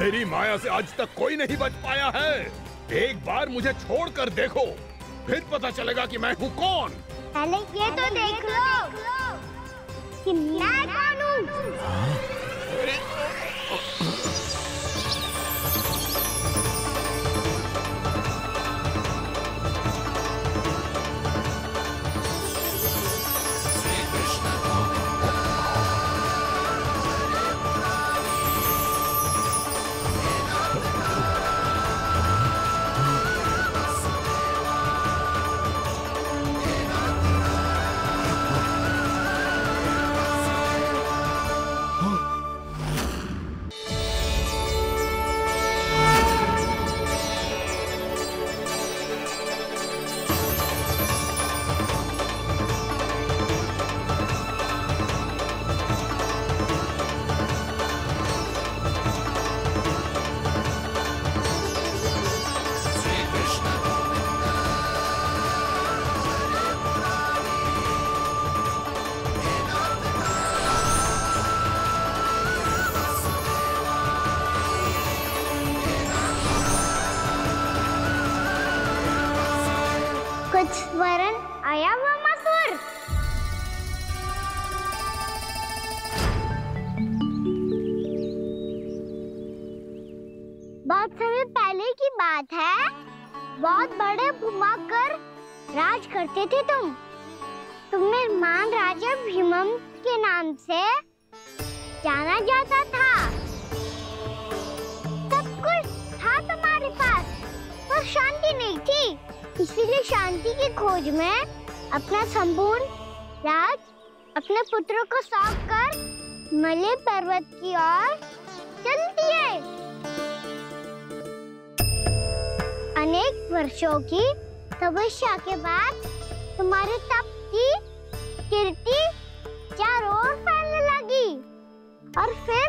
मेरी माया से आज तक कोई नहीं बच पाया है। एक बार मुझे छोड़कर देखो, फिर पता चलेगा कि मैं हूँ कौन। पहले ये तो देख लो कि मैं कौन हूँ। वरन आया वमासुर। बहुत समय पहले की बात है, बहुत बड़े भूमाकर राज करते थे तुम्हें महान राजा भीमम के नाम से जाना जाता था। सब कुछ था तुम्हारे पास, पर शांति नहीं थी। इसीलिए शांति की खोज में अपना संपूर्ण राज अपने पुत्रों को सौंप कर मलय पर्वत की ओर चल दिए। अनेक वर्षों की तपस्या के बाद तुम्हारे तप की कीर्ति चारों ओर फैलने लगी और फिर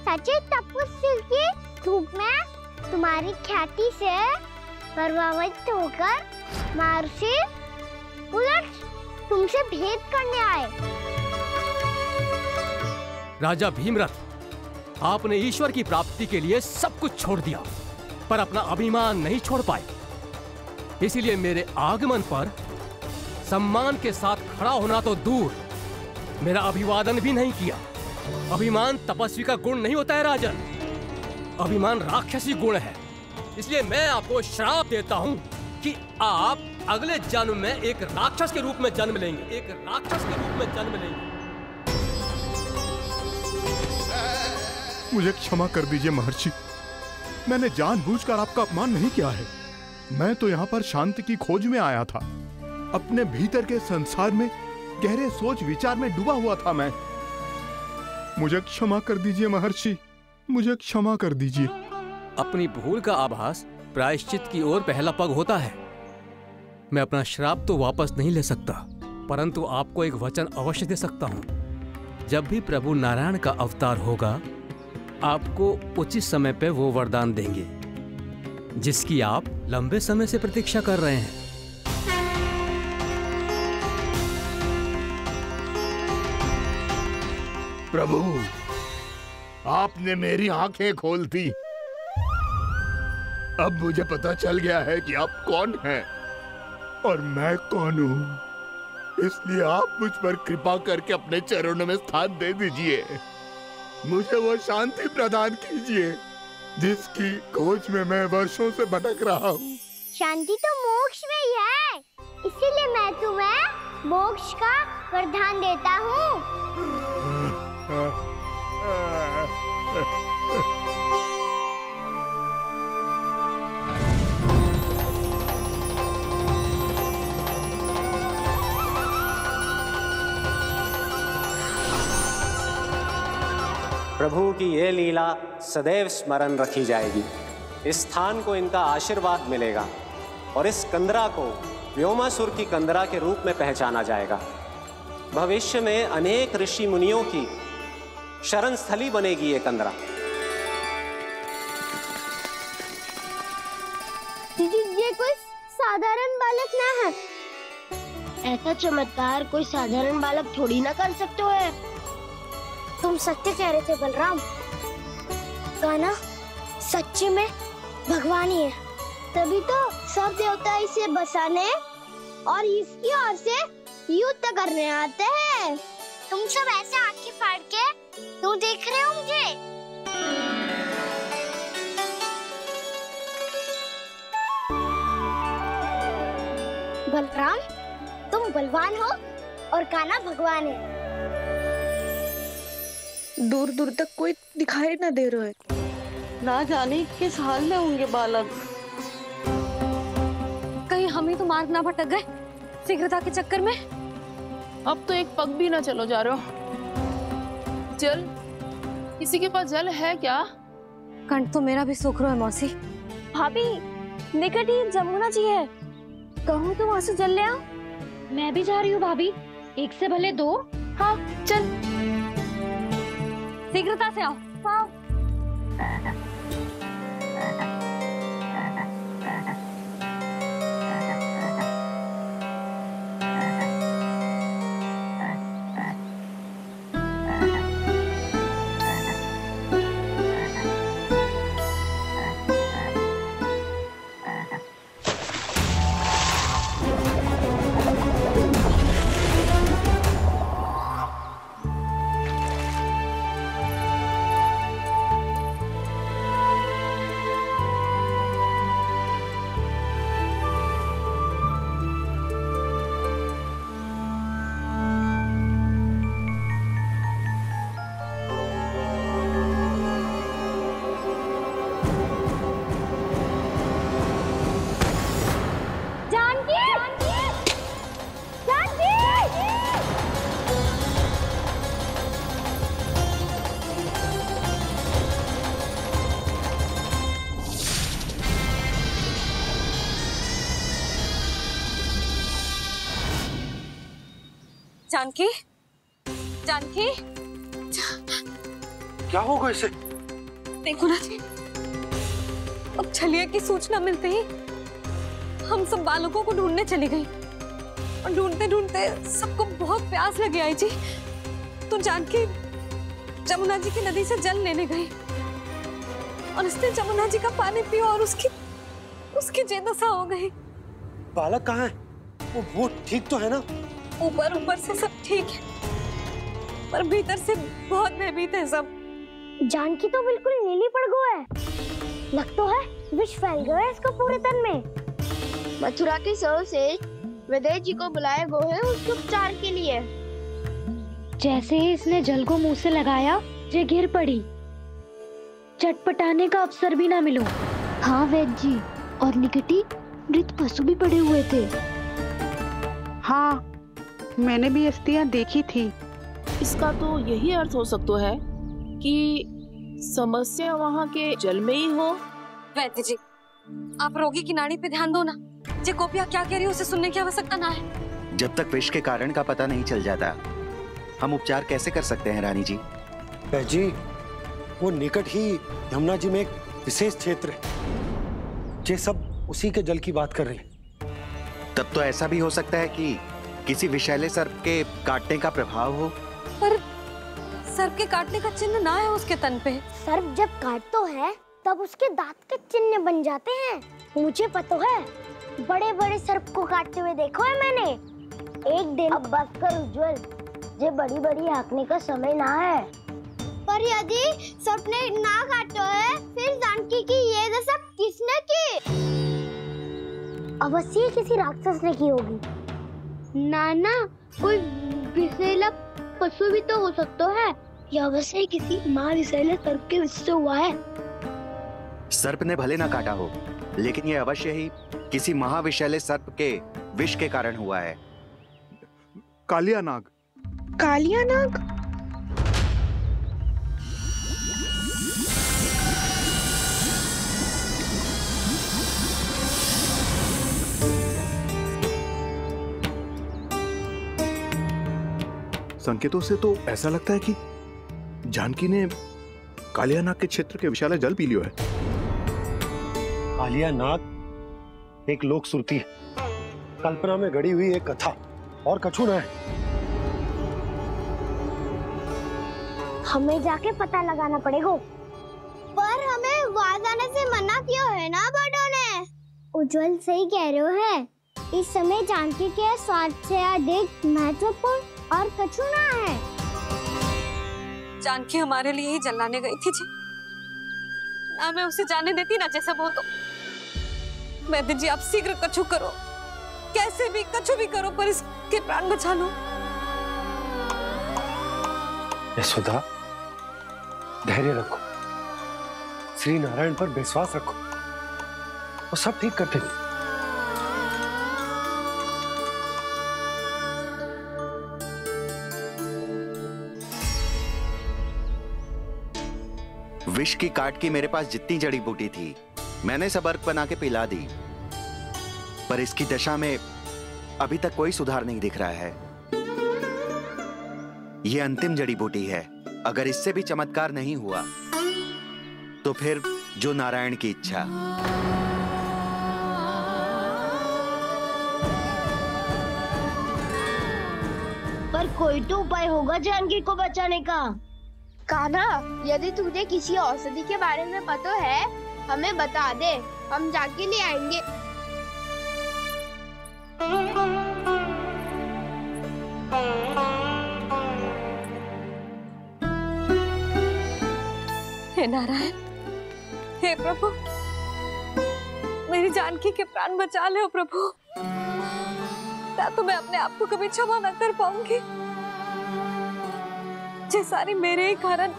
सच्चे तपस्वी के रूप में तुम्हारी ख्याति से प्रभावित होकर महर्षि उलट तुमसे भेंट करने आए। राजा भीमरथ, आपने ईश्वर की प्राप्ति के लिए सब कुछ छोड़ दिया, पर अपना अभिमान नहीं छोड़ पाए। इसीलिए मेरे आगमन पर सम्मान के साथ खड़ा होना तो दूर, मेरा अभिवादन भी नहीं किया। अभिमान तपस्वी का गुण नहीं होता है राजन, अभिमान राक्षसी गुण है। इसलिए मैं आपको श्राप देता हूँ कि आप अगले जन्म में एक राक्षस के रूप में जन्म लेंगे, एक राक्षस के रूप में जन्म लेंगे। मुझे क्षमा कर दीजिए महर्षि, मैंने जानबूझकर आपका अपमान नहीं किया है। मैं तो यहाँ पर शांति की खोज में आया था। अपने भीतर के संसार में गहरे सोच विचार में डूबा हुआ था मैं। मुझे क्षमा कर दीजिए महर्षि, मुझे क्षमा कर दीजिए। अपनी भूल का आभास प्रायश्चित की ओर पहला पग होता है। मैं अपना श्राप तो वापस नहीं ले सकता, परंतु आपको एक वचन अवश्य दे सकता हूँ। जब भी प्रभु नारायण का अवतार होगा, आपको उचित समय पे वो वरदान देंगे जिसकी आप लंबे समय से प्रतीक्षा कर रहे हैं। प्रभु, आपने मेरी आंखें खोल दी। अब मुझे पता चल गया है कि आप कौन हैं और मैं कौन हूँ। इसलिए आप मुझ पर कृपा करके अपने चरणों में स्थान दे दीजिए। मुझे वो शांति प्रदान कीजिए जिसकी खोज में मैं वर्षों से भटक रहा हूँ। शांति तो मोक्ष में ही है, इसीलिए मैं तुम्हें मोक्ष का वरदान देता हूँ। प्रभु की ये लीला सदैव स्मरण रखी जाएगी। इस स्थान को इनका आशीर्वाद मिलेगा और इस कंदरा को व्योमासुर की कंदरा के रूप में पहचाना जाएगा। भविष्य में अनेक ऋषि मुनियों की शरण स्थली बनेगी ये कंदरा। ये कोई साधारण बालक ना है। ऐसा चमत्कार कोई साधारण बालक थोड़ी ना कर सकते हो। तुम सत्य कह रहे थे बलराम। गाना सच्ची में भगवान ही है। तभी तो सब देवता इसे बसाने और इसकी ओर से युद्ध करने आते हैं। तुम सब ऐसे आंखें फाड़ के क्यों देख रहे हो मुझे? बलराम, तुम बलवान हो और कान्हा भगवान है। दूर दूर तक कोई दिखाई ना दे रहा है। ना जाने किस हाल में होंगे बालक। कहीं हम ही तो मार्ग ना भटक गए शीघ्रता के चक्कर में। अब तो एक पग भी ना चलो जा रहे हो। जल, किसी के पास जल है क्या? कंठ तो मेरा भी सूख रहा है मौसी। भाभी, निकट ही जमुना जी है, कहूँ तो वहाँ से जल ले आओ। मैं भी जा रही हूँ भाभी, एक से भले दो। हाँ चल, शीघ्रता से आओ। हाँ। जानकी, जानकी, क्या होगा इसे? देखो ना जी, अब छलिया की सूचना मिलते ही हम सब बालकों को ढूंढने चली गई और ढूंढते ढूंढते सबको बहुत प्यास लगी आई जी। तो जानकी जमुना जी की नदी से जल लेने गई और उसने जमुना जी का पानी पिया और उसकी जेदशा हो गई। बालक कहाँ है? वो ठीक तो है ना? ऊपर से सब ठीक है, पर भीतर से बहुत भयभीत है सब। जानकी तो बिल्कुल नीली पड़ गई है। लग तो है विष फैल गया है इसको पूरे तन में। मथुरा के सर्वश्रेष्ठ विदेह जी को बुलाए गए हैं उसके उपचार के लिए। जैसे ही इसने जल को मुंह से लगाया, ये गिर पड़ी। चटपटाने का अवसर भी ना मिलो। हाँ वैद्य जी, और निकटी मृत पशु भी पड़े हुए थे। हाँ, मैंने भी अस्थियां देखी थी। इसका तो यही अर्थ हो सकता है कि समस्या वहाँ के जल में ही हो। वैद्य जी, आप रोगी की नाड़ी पे ध्यान दो ना। जे गोपिया क्या कह रही है उसे सुनने की आवश्यकता ना है। जब तक विष के कारण का पता नहीं चल जाता, हम उपचार कैसे कर सकते हैं रानी जी? जी, वो निकट ही यमुना जी में एक विशेष क्षेत्र है। जे सब उसी के जल की बात कर रहे हैं। तब तो ऐसा भी हो सकता है कि किसी विषैले सर्प के काटने का प्रभाव हो। पर सर्प के काटने का चिन्ह ना है उसके तन पे। सर्प जब काटता है तब उसके दांत के चिन्ह बन जाते हैं। मुझे पता है, बड़े बड़े सर्प को काटते हुए देखो है मैंने। एक दिन अब बस कर उज्जवल, ये बड़ी बड़ी हाँकने का समय ना है। पर यदि सर्प ने ना काटा है, फिर जानकी की ये दशा किसने की? अवश्य किसी राक्षस ने की होगी। नाना, कोई विषैला पशु भी तो हो सकता है। यह अवश्य किसी महाविषैले सर्प के विष से हुआ है। सर्प ने भले ना काटा हो, लेकिन यह अवश्य ही किसी महाविषैले सर्प के विष के कारण हुआ है। कालिया नाग। कालिया नाग? संकेतों से तो ऐसा लगता है कि जानकी ने कालिया नाग के क्षेत्र के विशाल जल पी लियो है। कालिया नाग एक लोक सुरती है, कल्पना में गढ़ी हुई एक कथा, और कछु न है। हमें जाके पता लगाना पड़ेगा। पर हमें वहां जाने मना क्यों है ना बड़ों ने? उज्जवल सही कह रहे हो है। इस समय जानकी के स्वार्थ से अधिक महत्वपूर्ण और कछु ना है। जानकी हमारे लिए ही जलाने गई थी जी, ना मैं उसे जाने देती ना जैसा वो तो। वैद्य जी आप शीघ्र कछु करो, कैसे भी कछु भी करो पर इसके प्राण बचा लो। यशोदा, धैर्य रखो, श्री नारायण पर विश्वास रखो, वो सब ठीक कर देंगे। विष की काट की मेरे पास जितनी जड़ी बूटी थी मैंने सब अर्क बना के पिला दी, पर इसकी दशा में अभी तक कोई सुधार नहीं दिख रहा है। यह अंतिम जड़ी बूटी है, अगर इससे भी चमत्कार नहीं हुआ तो फिर जो नारायण की इच्छा। पर कोई तो उपाय होगा जानकी को बचाने का। कान्हा, यदि तुझे किसी औषधि के बारे में पता है हमें बता दे, हम जाके ले आएंगे। हे नारायण, हे प्रभु, मेरी जानकी के प्राण बचा ले प्रभु। या तो मैं अपने आप को कभी क्षमा न कर पाऊंगी। ये सारी मेरे ही कारण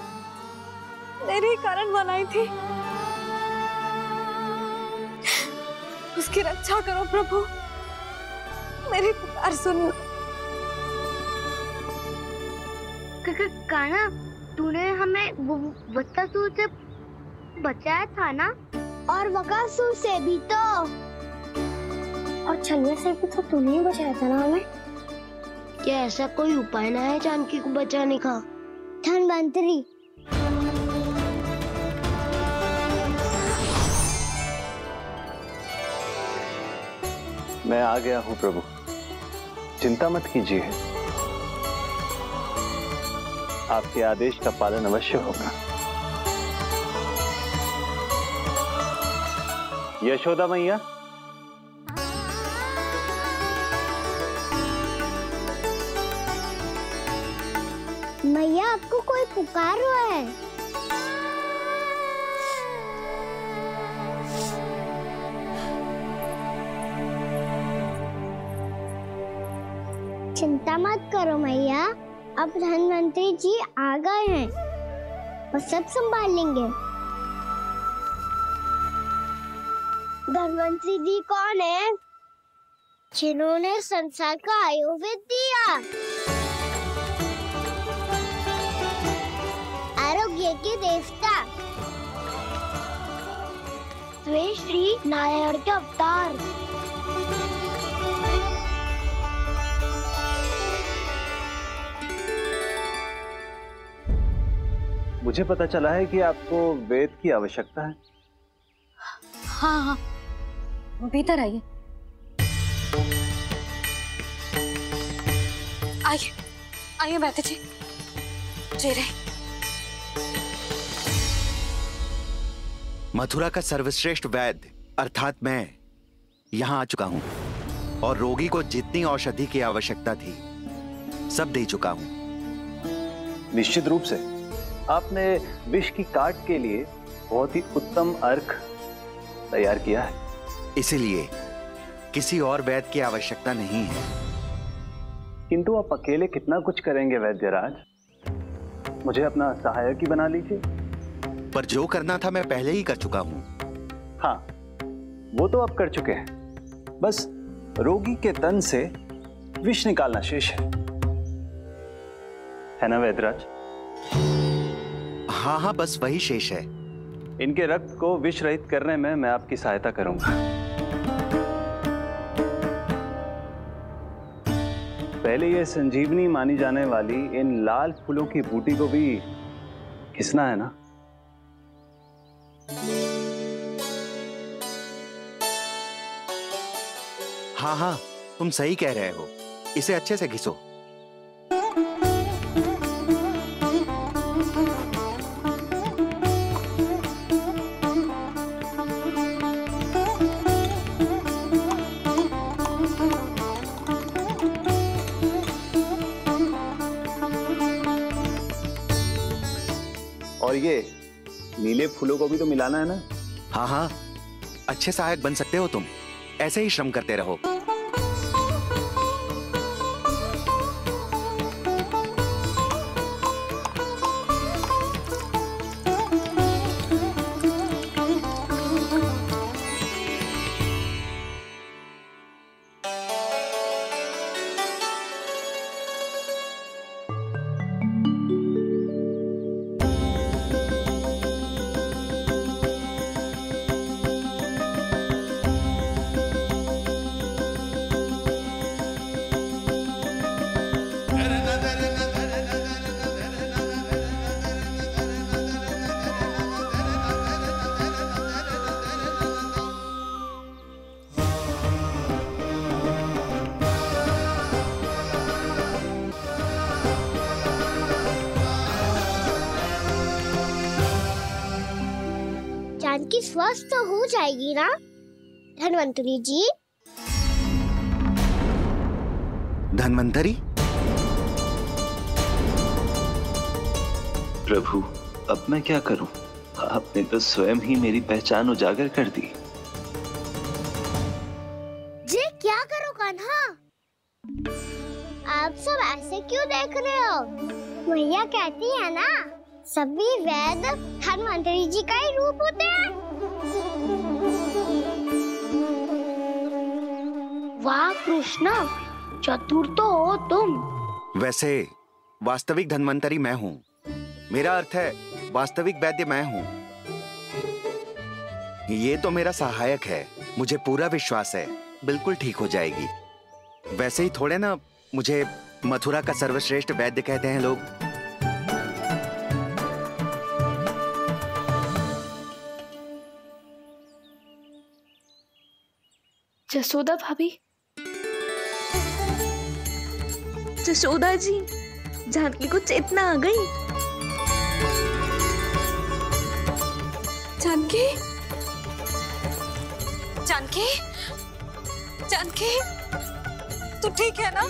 बनाई थी। उसकी रक्षा करो प्रभु, मेरी पुकार सुनो। कान्हा, तूने हमें वत्सासुर से बचाया था ना? और बकासुर से भी तो। और छलिया से भी तो तूने ही बचाया था ना हमें? क्या ऐसा कोई उपाय ना है जानकी को बचाने का? धन्वंतरी, मैं आ गया हूँ प्रभु, चिंता मत कीजिए, आपके आदेश का पालन अवश्य होगा। यशोदा मैया, मैया आपको कोई पुकार रहा है। चिंता मत करो मैया, अब धन्वंतरी जी आ गए हैं और सब संभाल लेंगे। धन्वंतरी जी कौन है? जिन्होंने संसार का आयुर्वेद दिया, आरोग्य के देवता, वे श्री नारायण के अवतार। मुझे पता चला है कि आपको वेद की आवश्यकता है। हाँ हाँ, भीतर आइए। आइए आइए बैठे जी। जी रहे। मथुरा का सर्वश्रेष्ठ वैद्य अर्थात मैं यहां आ चुका हूं और रोगी को जितनी औषधि की आवश्यकता थी सब दे चुका हूं। निश्चित रूप से आपने विष की काट के लिए बहुत ही उत्तम अर्क तैयार किया है, इसीलिए किसी और वैद्य की आवश्यकता नहीं है। किंतु आप अकेले कितना कुछ करेंगे वैद्यराज, मुझे अपना सहायक ही बना लीजिए। पर जो करना था मैं पहले ही कर चुका हूं। हाँ, वो तो आप कर चुके हैं, बस रोगी के तन से विष निकालना शेष है ना वैद्यराज? हाँ हाँ, बस वही शेष है। इनके रक्त को विष रहित करने में मैं आपकी सहायता करूंगा। पहले ये संजीवनी मानी जाने वाली इन लाल फूलों की बूटी को भी घिसना है ना? हाँ हाँ, तुम सही कह रहे हो, इसे अच्छे से घिसो। और ये नीले फूलों को भी तो मिलाना है ना? हाँ हाँ, अच्छे सहायक बन सकते हो तुम, ऐसे ही श्रम करते रहो। जानकी स्वस्थ तो हो जाएगी ना धन्वंतरी जी? धन्वंतरी? प्रभु, अब मैं क्या करूं? आपने तो स्वयं ही मेरी पहचान उजागर कर दी। जी क्या करो कान्हा? आप सब ऐसे क्यों देख रहे हो? मैया कहती है ना, सभी वैद धन्वंतरी जी का ही रूप होते हैं। वाह कृष्णा, चतुर तो हो तुम। वैसे वास्तविक धन्वंतरी मैं हूँ। मेरा अर्थ है वास्तविक वैद्य मैं हूँ। ये तो मेरा सहायक है, मुझे पूरा विश्वास है बिल्कुल ठीक हो जाएगी। वैसे ही थोड़े ना मुझे मथुरा का सर्वश्रेष्ठ वैद्य कहते हैं लोग। जसोदा भाभी। जसोदा जी, जानकी को चेतना आ गई। जानकी, जानकी, जानकी, तू ठीक है ना?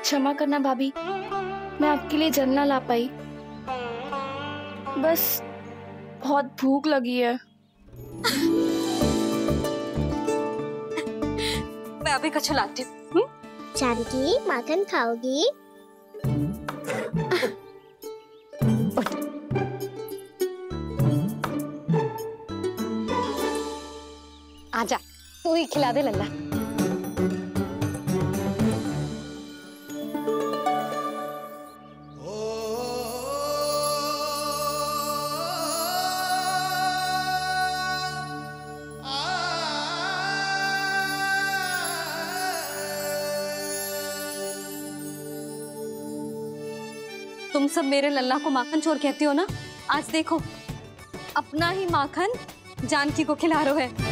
क्षमा करना भाभी, मैं आपके लिए जल ना ला पाई। बस बहुत भूख लगी है। मैं अभी कच्चा लाती हूँ। जानकी माखन खाओगी? आजा, तू ही खिला दे लल्ला। तुम सब मेरे लल्ला को माखन चोर कहती हो ना? आज देखो, अपना ही माखन जानकी को खिला रहे हो है।